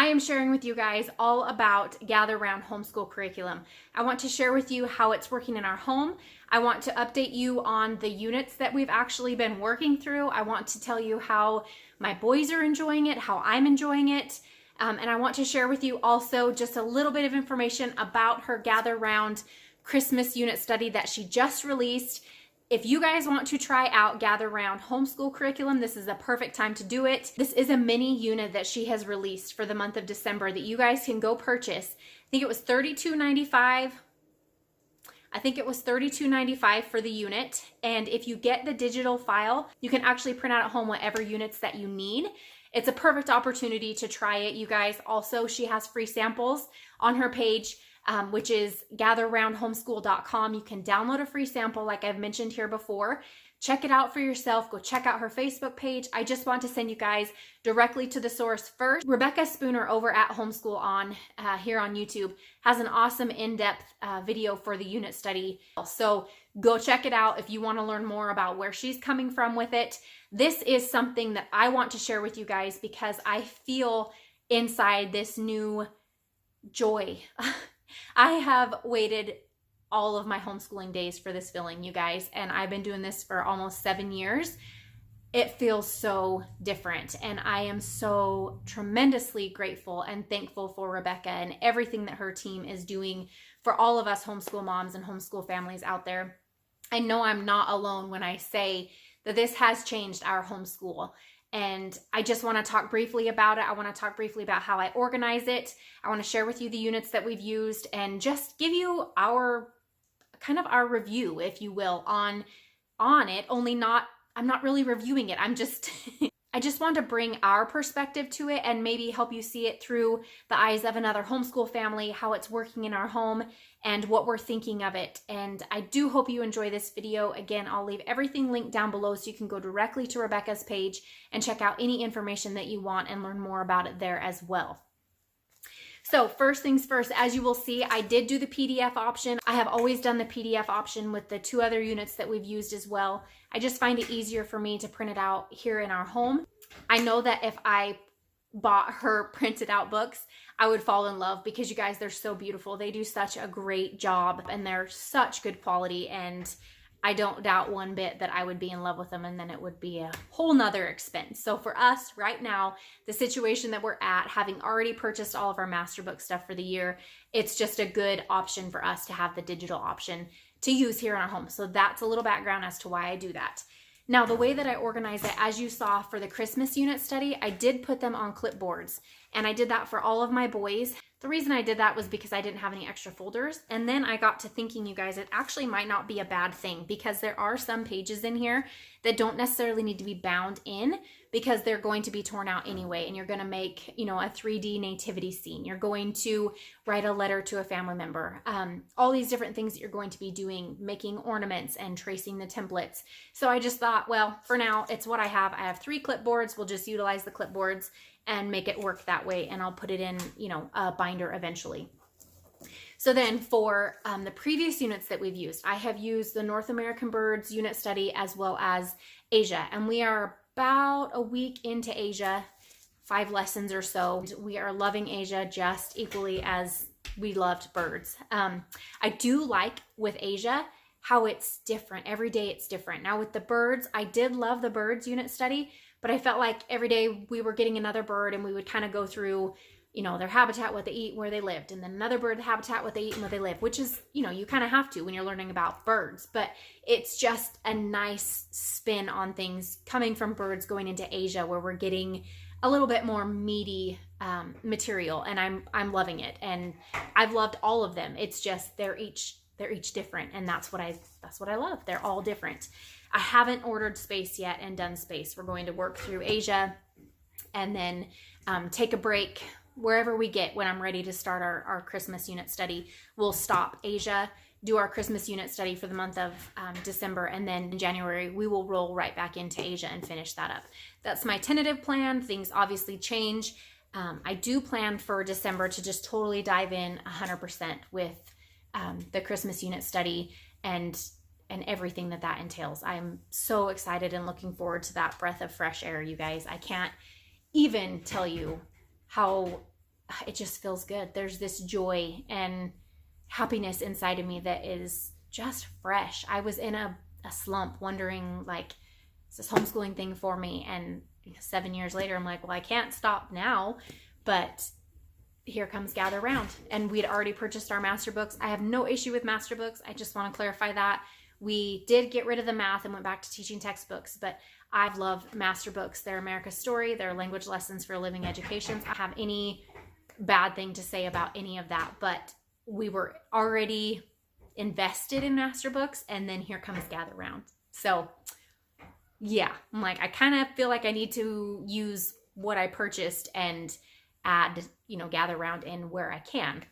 I am sharing with you guys all about Gather Round Homeschool Curriculum. I want to share with you how it's working in our home. I want to update you on the units that we've actually been working through. I want to tell you how my boys are enjoying it, how I'm enjoying it. And I want to share with you also just a little bit of information about her Gather Round Christmas unit study that she just released. If you guys want to try out Gather Round Homeschool Curriculum, this is a perfect time to do it. This is a mini unit that she has released for the month of December that you guys can go purchase. I think it was $32.95. I think it was $32.95 for the unit. And if you get the digital file, you can actually print out at home whatever units that you need. It's a perfect opportunity to try it, you guys. Also, she has free samples on her page, which is gatherroundhomeschool.com. You can download a free sample like I've mentioned here before. Check it out for yourself. Go check out her Facebook page. I just want to send you guys directly to the source first. Rebecca Spooner over at Homeschool on here on YouTube has an awesome in-depth video for the unit study. So go check it out if you want to learn more about where she's coming from with it. This is something that I want to share with you guys because I feel inside this new joy. I have waited all of my homeschooling days for this feeling, you guys, and I've been doing this for almost 7 years. It feels so different, and I am so tremendously grateful and thankful for Rebecca and everything that her team is doing for all of us homeschool moms and homeschool families out there. I know I'm not alone when I say that this has changed our homeschool. And I just want to talk briefly about it. I want to talk briefly about how I organize it. I want to share with you the units that we've used and just give you our kind of our review, if you will, on it. I'm not really reviewing it. I just want to bring our perspective to it and maybe help you see it through the eyes of another homeschool family, how it's working in our home and what we're thinking of it. And I do hope you enjoy this video. Again, I'll leave everything linked down below so you can go directly to Rebecca's page and check out any information that you want and learn more about it there as well. So first things first, as you will see, I did do the PDF option. I have always done the PDF option with the 2 other units that we've used as well. I just find it easier for me to print it out here in our home. I know that if I bought her printed out books, I would fall in love because you guys, they're so beautiful. They do such a great job and they're such good quality, and I don't doubt one bit that I would be in love with them, and then it would be a whole nother expense. So for us right now, the situation that we're at, having already purchased all of our master book stuff for the year, it's just a good option for us to have the digital option to use here in our home. So that's a little background as to why I do that. Now, the way that I organize it, as you saw for the Christmas unit study, I did put them on clipboards, and I did that for all of my boys. The reason I did that was because I didn't have any extra folders. And then I got to thinking, you guys, it actually might not be a bad thing because there are some pages in here that don't necessarily need to be bound in because they're going to be torn out anyway. And you're going to make, a 3D nativity scene. You're going to write a letter to a family member. All these different things that you're going to be doing, making ornaments and tracing the templates. So I just thought, well, for now, it's what I have. I have 3 clipboards. We'll just utilize the clipboards and make it work that way, and I'll put it in, a binder eventually. So then for the previous units that we've used, I have used the North American Birds unit study as well as Asia, and we are about a week into Asia, 5 lessons or so. We are loving Asia just equally as we loved birds. I do like with Asia how it's different. Every day it's different. Now with the birds, I did love the birds unit study, but I felt like every day we were getting another bird and we would kind of go through, their habitat, what they eat, where they lived, and then another bird habitat, what they eat and where they live, which is, you kind of have to when you're learning about birds, but it's just a nice spin on things coming from birds going into Asia where we're getting a little bit more meaty material, and I'm loving it. And I've loved all of them. It's just they're each different, and that's what I love. They're all different. I haven't ordered space yet and done space. We're going to work through Asia and then take a break wherever we get. When I'm ready to start our Christmas unit study, we'll stop Asia, do our Christmas unit study for the month of December, and then in January we will roll right back into Asia and finish that up. That's my tentative plan. Things obviously change. I do plan for December to just totally dive in 100% with the Christmas unit study and everything that entails. I'm so excited and looking forward to that breath of fresh air, you guys. I can't even tell you how it just feels good. There's this joy and happiness inside of me that is just fresh. I was in a slump wondering, like, is this homeschooling thing for me? And 7 years later, I'm like, well, I can't stop now, but here comes Gather Round. And we'd already purchased our master books. I have no issue with master books. I just want to clarify that. We did get rid of the math and went back to teaching textbooks, but I've loved master books. They're America's story. They're language lessons for a living education. I don't have any bad thing to say about any of that, but we were already invested in master books, and then here comes Gather Round. So yeah, I'm like, I kind of feel like I need to use what I purchased and add, Gather Round in where I can.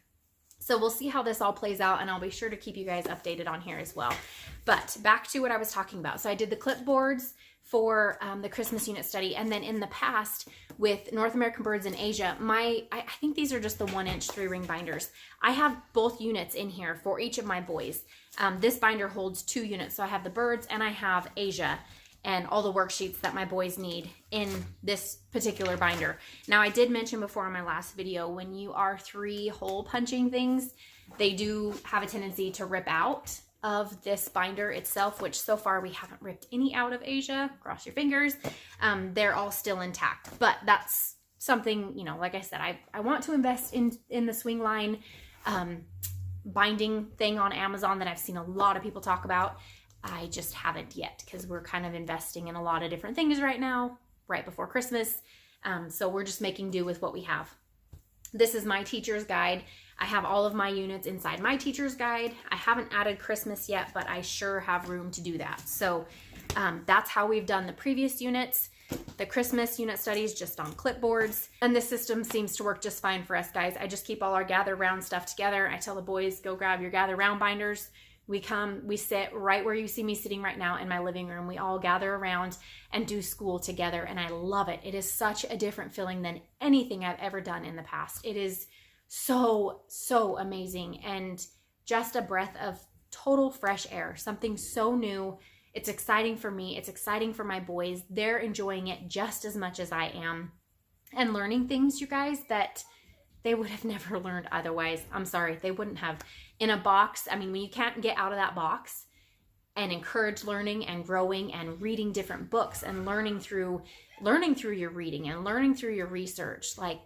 So we'll see how this all plays out, and I'll be sure to keep you guys updated on here as well. But back to what I was talking about. So I did the clipboards for the Christmas unit study, and then in the past with North American Birds in Asia, I think these are just the 1-inch 3-ring binders. I have both units in here for each of my boys. This binder holds 2 units, so I have the birds and I have Asia, and all the worksheets that my boys need in this particular binder. Now, I did mention before in my last video, when you are 3-hole punching things, they do have a tendency to rip out of this binder itself, which so far we haven't ripped any out of Asia. Cross your fingers. They're all still intact, but that's something, like I said, I want to invest in the swing line binding thing on Amazon that I've seen a lot of people talk about. I just haven't yet, because we're kind of investing in a lot of different things right now, right before Christmas. So we're just making do with what we have. This is my teacher's guide. I have all of my units inside my teacher's guide. I haven't added Christmas yet, but I sure have room to do that. So that's how we've done the previous units. The Christmas unit studies just on clipboards. And this system seems to work just fine for us, guys. I just keep all our Gather Round stuff together. I tell the boys, go grab your Gather Round binders. We come, we sit right where you see me sitting right now in my living room. We all gather around and do school together, and I love it. It is such a different feeling than anything I've ever done in the past. It is so, so amazing, and just a breath of total fresh air, something so new. It's exciting for me. It's exciting for my boys. They're enjoying it just as much as I am, and learning things, you guys, that they would have never learned otherwise. I'm sorry, they wouldn't have. In a box, I mean, when you can't get out of that box and encourage learning and growing and reading different books and learning through your reading and learning through your research, like,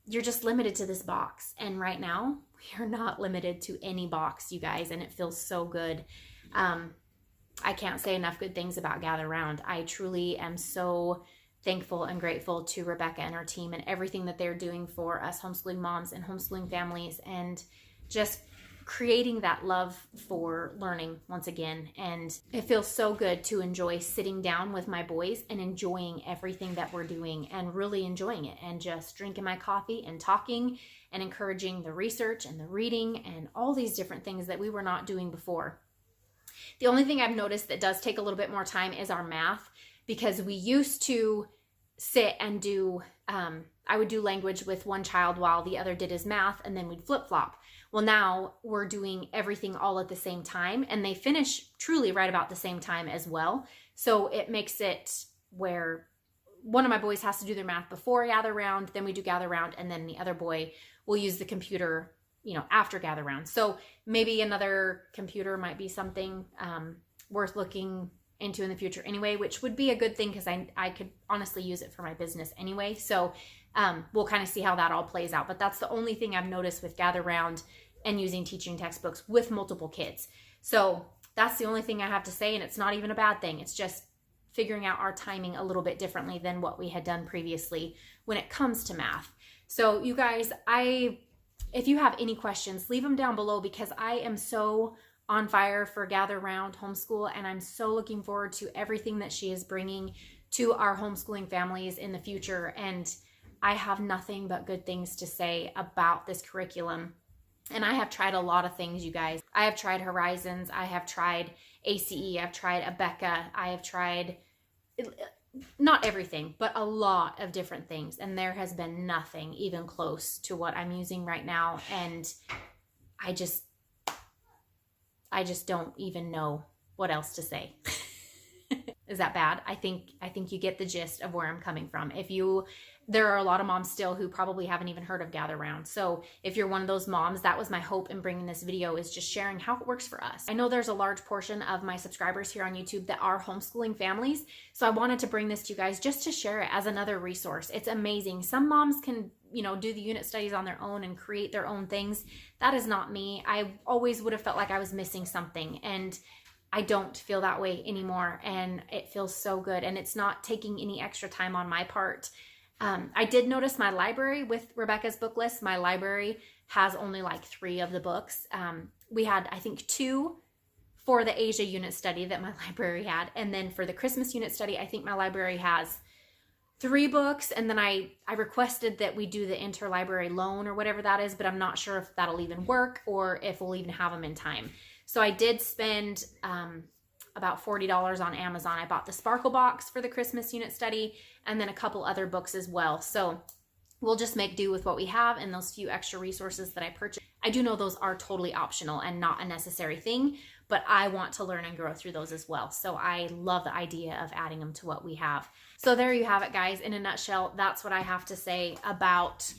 you're just limited to this box. And right now, we are not limited to any box, you guys, and it feels so good. I can't say enough good things about Gather Round. I truly am so thankful and grateful to Rebecca and her team and everything that they're doing for us homeschooling moms and homeschooling families, and just creating that love for learning once again. And it feels so good to enjoy sitting down with my boys and enjoying everything that we're doing and really enjoying it, and just drinking my coffee and talking and encouraging the research and the reading and all these different things that we were not doing before. The only thing I've noticed that does take a little bit more time is our math, because we used to sit and do, I would do language with one child while the other did his math, and then we'd flip-flop. Well, now we're doing everything all at the same time, and they finish truly right about the same time as well. So it makes it where one of my boys has to do their math before Gather Round, then we do Gather Round, and then the other boy will use the computer, after Gather Round. So maybe another computer might be something worth looking into in the future anyway, which would be a good thing, because I could honestly use it for my business anyway. So we'll kind of see how that all plays out. But that's the only thing I've noticed with Gather Round and using teaching textbooks with multiple kids. So that's the only thing I have to say, and it's not even a bad thing. It's just figuring out our timing a little bit differently than what we had done previously when it comes to math. So you guys, if you have any questions, leave them down below, because I am so on fire for Gather Round Homeschool, and I'm so looking forward to everything that she is bringing to our homeschooling families in the future. And I have nothing but good things to say about this curriculum. And I have tried a lot of things, you guys. I have tried Horizons, I have tried ACE, I've tried Abeka, I have tried, not everything, but a lot of different things. And there has been nothing even close to what I'm using right now. And I just don't even know what else to say. Is that bad? I think you get the gist of where I'm coming from. If you there are a lot of moms still who probably haven't even heard of Gather Round. So if you're one of those moms, that was my hope in bringing this video, is just sharing how it works for us. I know there's a large portion of my subscribers here on YouTube that are homeschooling families. So I wanted to bring this to you guys just to share it as another resource. It's amazing. Some moms can, you know, do the unit studies on their own and create their own things. That is not me. I always would have felt like I was missing something, and I don't feel that way anymore. And it feels so good. And it's not taking any extra time on my part. I did notice my library with Rebecca's book list. My library has only like 3 of the books. We had, I think, 2 for the Asia unit study that my library had. And then for the Christmas unit study, I think my library has 3 books. And then I requested that we do the interlibrary loan or whatever that is, but I'm not sure if that'll even work or if we'll even have them in time. So I did spend about $40 on Amazon. I bought the Sparkle box for the Christmas unit study and then a couple other books as well. So we'll just make do with what we have and those few extra resources that I purchased. I do know those are totally optional and not a necessary thing, but I want to learn and grow through those as well. So I love the idea of adding them to what we have. So there you have it, guys. In a nutshell, that's what I have to say about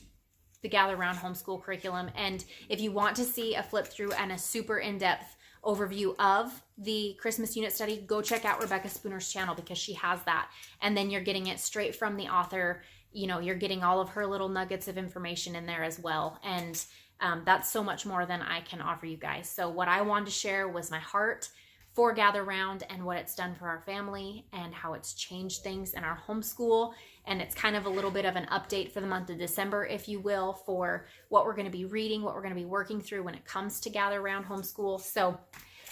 the Gather Round homeschool curriculum. And if you want to see a flip through and a super in-depth overview of the Christmas unit study, go check out Rebecca Spooner's channel, because she has that. And then you're getting it straight from the author. You know, you're getting all of her little nuggets of information in there as well. And that's so much more than I can offer you guys. So what I wanted to share was my heart for Gather Round and what it's done for our family and how it's changed things in our homeschool. And it's kind of a little bit of an update for the month of December, if you will, for what we're going to be reading, what we're going to be working through when it comes to Gather Round homeschool. So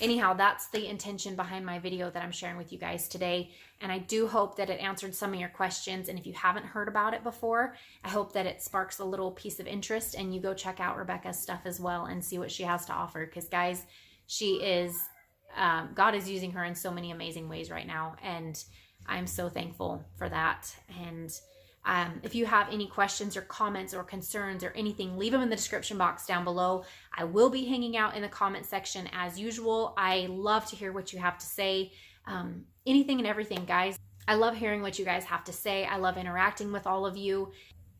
anyhow, that's the intention behind my video that I'm sharing with you guys today. And I do hope that it answered some of your questions. And if you haven't heard about it before, I hope that it sparks a little piece of interest and you go check out Rebecca's stuff as well and see what she has to offer. Because guys, she is, God is using her in so many amazing ways right now. And I'm so thankful for that. And if you have any questions or comments or concerns or anything, leave them in the description box down below. I will be hanging out in the comment section as usual. I love to hear what you have to say. Anything and everything, guys. I love hearing what you guys have to say. I love interacting with all of you.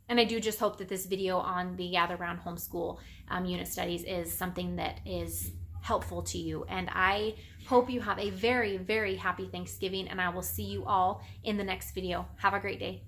And I do just hope that this video on the Gather Round homeschool unit studies is something that is helpful to you. And I hope you have a very, very happy Thanksgiving, and I will see you all in the next video. Have a great day.